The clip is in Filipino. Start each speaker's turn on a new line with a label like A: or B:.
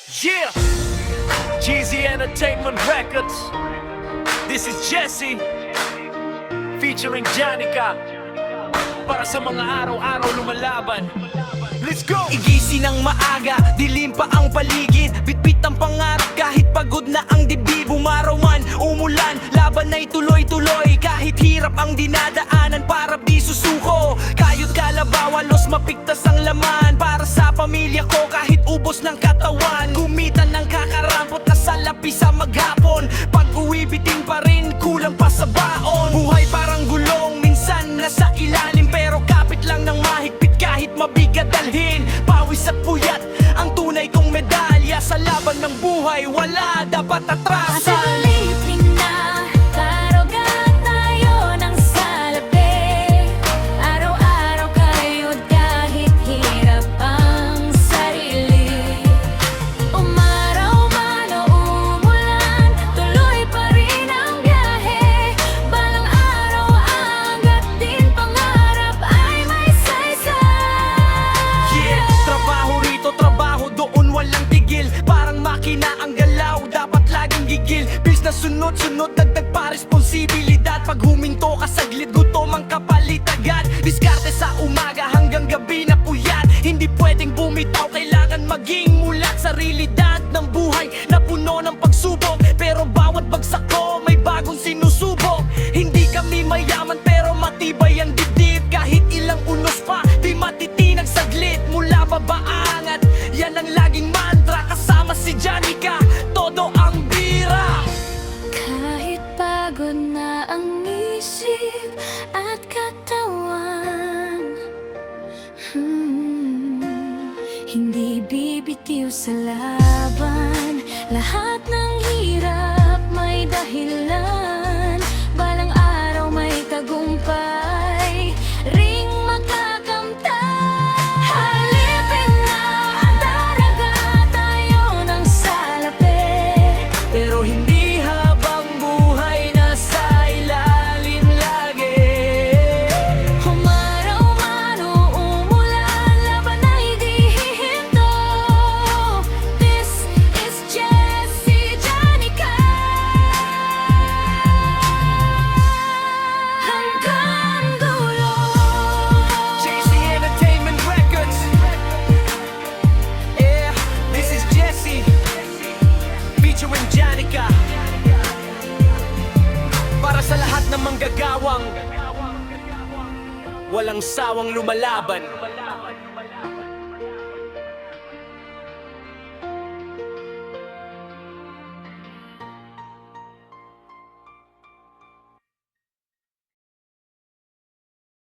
A: Yeah! Jeezy Entertainment Records. This is Jesse featuring Janica. Para sa mga araw-araw lumalaban. Let's go!
B: Igising ng maaga, dilim pa ang paligid. Bitbit ang pangarap kahit pagod na ang dibdib. Umaraw man, umulan, laban ay tuloy-tuloy. Kahit hirap ang dinadaanan, para di susuko. Kayod kalabaw, halos mapigtas ang laman. Para sa pamilya ko, kahit ubos ng katawan. Gumitan ng kakarampot na salapi sa maghapon. Pag uwi, biting pa rin, kulang pa sa baon. Buhay parang gulong, minsan nasa ilalim. Pero kapit lang ng mahigpit kahit mabigat dalhin. Pawis at puyat, ang tunay kong medalya. Sa laban ng buhay, wala dapat atrasan.
C: Sulitin na, karugan tayo ng salapi. Araw-araw kayod kahit hirap ang sarili. Umaraw man o umulan, tuloy pa rin ang biyahe. Balang araw hanggat din pangarap ay may saysay.
B: Yeah, trabaho rito, trabaho doon, walang tigil. Parang makina ang galaw, dapat laging gigil. Bis na sunod-sunod, dagdag pa responsibilidad. Pag huminto ka saglit, gutom ang kapalit agad. Diskarte sa umaga hanggang gabi na puyat. Hindi pwedeng bumitaw, kailangan maging mulat. Sa realidad ng buhay na puno ng pagsubok. Pero bawat bagsak ko may bagong sinusubok. Hindi kami mayaman pero matibay ang dibdib. Kahit ilang unos pa, di matitinag saglit. Mula baba angat, yan ang laging mantra. Kasama si Janica, todo ang bira.
C: Kahit pagod na ang isip at katawan, hindi bibitiw sa laban. Lahat ng hirap may dahilan. Balang araw may tagumpay, ring makakamtan. Halipin na, daraga tayo ng salapi.
B: Pero hindi habang buhay nasa ilalim lagi.
C: Umaraw man o umulan, laban ay di hihinto. This is Jesse Janica. Hanggang dulo.
B: JC Entertainment Records. Yeah, this is Jesse featuring Janica. Para sa lahat ng manggagawang walang sawang lumalaban.